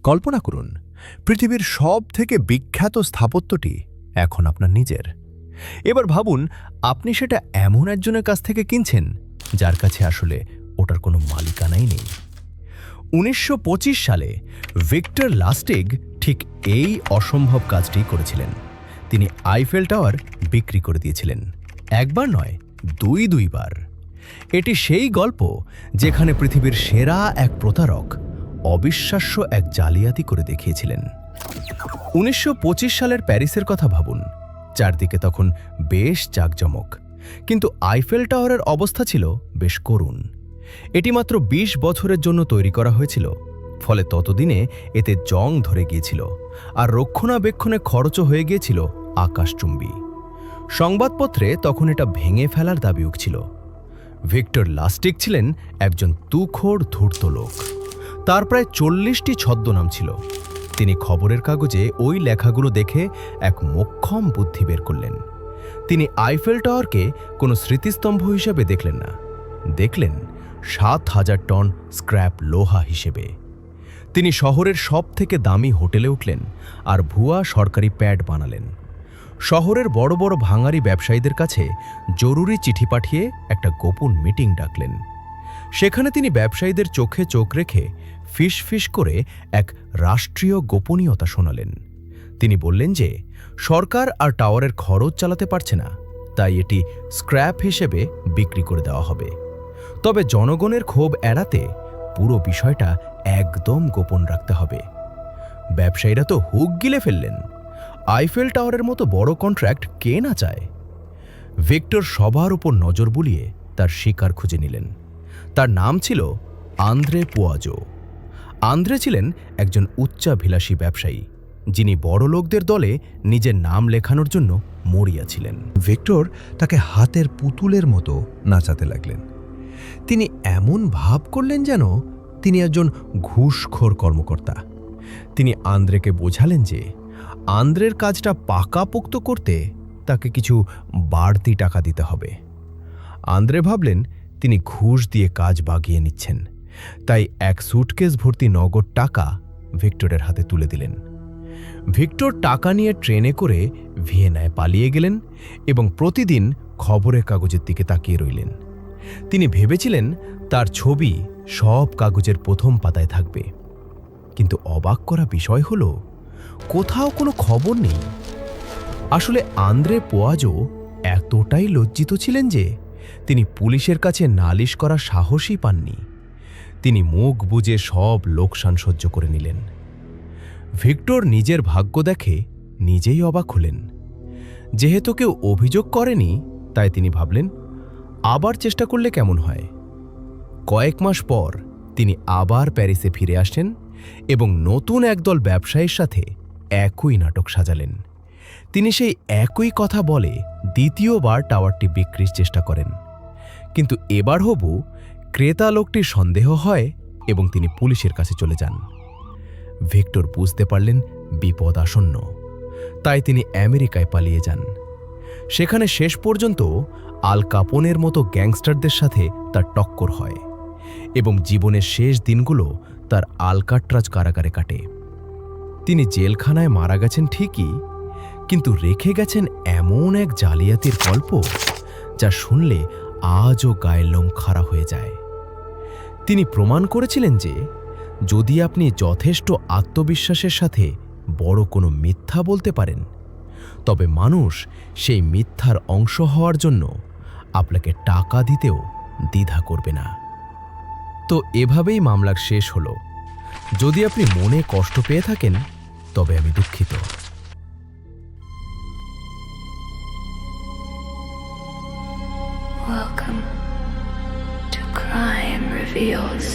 কল্পনা করুন, পৃথিবীর সব থেকে বিখ্যাত স্থাপত্যটি এখন আপনার নিজের। এবার ভাবুন, আপনি সেটা এমন একজনের কাছ থেকে কিনছেন যার কাছে আসলে ওটার কোনো মালিকানাই নেই। 1925 সালে ভিক্টর লাস্টিগ ঠিক এই অসম্ভব কাজটি করেছিলেন। তিনি আইফেল টাওয়ার বিক্রি করে দিয়েছিলেন, একবার নয়, দুইবার। এটি সেই গল্প যেখানে পৃথিবীর সেরা এক প্রতারক অবিশ্বাস্য এক জালিয়াতি করে দেখিয়েছিলেন। 1925 সালের প্যারিসের কথা ভাবুন। চারদিকে তখন বেশ জাঁকজমক, কিন্তু আইফেল টাওয়ারের অবস্থা ছিল বেশ করুণ। এটি মাত্র 20 বছরের জন্য তৈরি করা হয়েছিল, ফলে ততদিনে এতে জং ধরে গিয়েছিল আর রক্ষণাবেক্ষণে খরচও হয়ে গিয়েছিল আকাশচুম্বী। সংবাদপত্রে তখন এটা ভেঙে ফেলার দাবি উঠছিল। ভিক্টর লাস্টিগ ছিলেন একজন তুখোড় ধূর্ত লোক। তার প্রায় 40টি ছদ্মনাম ছিল। তিনি খবরের কাগজে ওই লেখাগুলো দেখে এক মোক্ষম বুদ্ধি বের করলেন। তিনি আইফেল টাওয়ারকে কোনো স্মৃতিস্তম্ভ হিসেবে দেখলেন না, দেখলেন 7,000 টন স্ক্র্যাপ লোহা হিসেবে। তিনি শহরের সব থেকে দামি হোটেলে উঠলেন আর ভুয়া সরকারি প্যাড বানালেন। শহরের বড় বড় ভাঙারি ব্যবসায়ীদের কাছে জরুরি চিঠি পাঠিয়ে একটা গোপন মিটিং ডাকলেন। সেখানে তিনি ব্যবসায়ীদের চোখে চোখ রেখে ফিস করে এক রাষ্ট্রীয় গোপনীয়তা শোনালেন। তিনি বললেন যে সরকার আর টাওয়ারের খরচ চালাতে পারছে না, তাই এটি স্ক্র্যাপ হিসেবে বিক্রি করে দেওয়া হবে। তবে জনগণের ক্ষোভ এড়াতে পুরো বিষয়টা একদম গোপন রাখতে হবে। ব্যবসায়ীরা তো হুক গিলে ফেললেন। আইফেল টাওয়ারের মতো বড় কন্ট্রাক্ট কে না চায়? ভিক্টর সবার উপর নজর বুলিয়ে তার শিকার খুঁজে নিলেন। তার নাম ছিল আন্দ্রে পোয়াজো। আন্দ্রে ছিলেন একজন উচ্চাভিলাষী ব্যবসায়ী, যিনি বড় লোকদের দলে নিজের নাম লেখানোর জন্য মরিয়া ছিলেন। ভিক্টর তাকে হাতের পুতুলের মতো নাচাতে লাগলেন। তিনি এমন ভাব করলেন যেন তিনি একজন ঘুষখোর কর্মকর্তা। তিনি আন্দ্রেকে বোঝালেন যে আন্দ্রের কাজটা পাকাপোক্ত করতে তাকে কিছু বাড়তি টাকা দিতে হবে। আন্দ্রে ভাবলেন তিনি ঘুষ দিয়ে কাজ বাগিয়ে নিচ্ছেন, তাই এক সুটকেস ভর্তি নগদ টাকা ভিক্টরের হাতে তুলে দিলেন। ভিক্টর টাকা নিয়ে ট্রেনে করে ভিয়েনায় পালিয়ে গেলেন এবং প্রতিদিন খবরের কাগজের দিকে তাকিয়ে রইলেন। তিনি ভেবেছিলেন তার ছবি সব কাগজের প্রথম পাতায় থাকবে, কিন্তু অবাক করা বিষয় হল কোথাও কোনো খবর নেই। আসলে আন্দ্রে পোয়াজো এতটাই লজ্জিত ছিলেন যে তিনি পুলিশের কাছে নালিশ করার সাহসই পাননি। তিনি মুখ বুজে সব লোকসান সহ্য করে নিলেন। ভিক্টর নিজের ভাগ্য দেখে নিজেই অবাক হলেন। যেহেতু কেউ অভিযোগ করেনি, তাই তিনি ভাবলেন আবার চেষ্টা করলে কেমন হয়। কয়েক মাস পর তিনি আবার প্যারিসে ফিরে আসেন এবং নতুন একদল ব্যবসায়ীর সাথে একই নাটক সাজালেন। তিনি সেই একই কথা বলে দ্বিতীয়বার টাওয়ারটি বিক্রির চেষ্টা করেন, কিন্তু এবার হবু ক্রেতা লোকটির সন্দেহ হয় এবং তিনি পুলিশের কাছে চলে যান। ভিক্টর বুঝতে পারলেন বিপদ আসন্ন, তাই তিনি আমেরিকায় পালিয়ে যান। সেখানে শেষ পর্যন্ত আল কাপোনের মতো গ্যাংস্টারদের সাথে তার টক্কর হয় এবং জীবনের শেষ দিনগুলো তার আলকাট্রাজ কারাগারে কাটে। তিনি জেলখানায় মারা গেছেন ঠিকই, কিন্তু রেখে গেছেন এমন এক জালিয়াতির গল্প যা শুনলে আজও গায়ের লোম খাড়া হয়ে যায়। তিনি প্রমাণ করেছিলেন যে যদি আপনি যথেষ্ট আত্মবিশ্বাসের সাথে বড় কোনো মিথ্যা বলতে পারেন, তবে মানুষ সেই মিথ্যার অংশ হওয়ার জন্য আপনাকে টাকা দিতেও দ্বিধা করবে না। তো এভাবেই মামলার শেষ হলো। যদি আপনি মনে কষ্ট পেয়ে থাকেন, তবে আমি দুঃখিত। Welcome to Crime Reveals.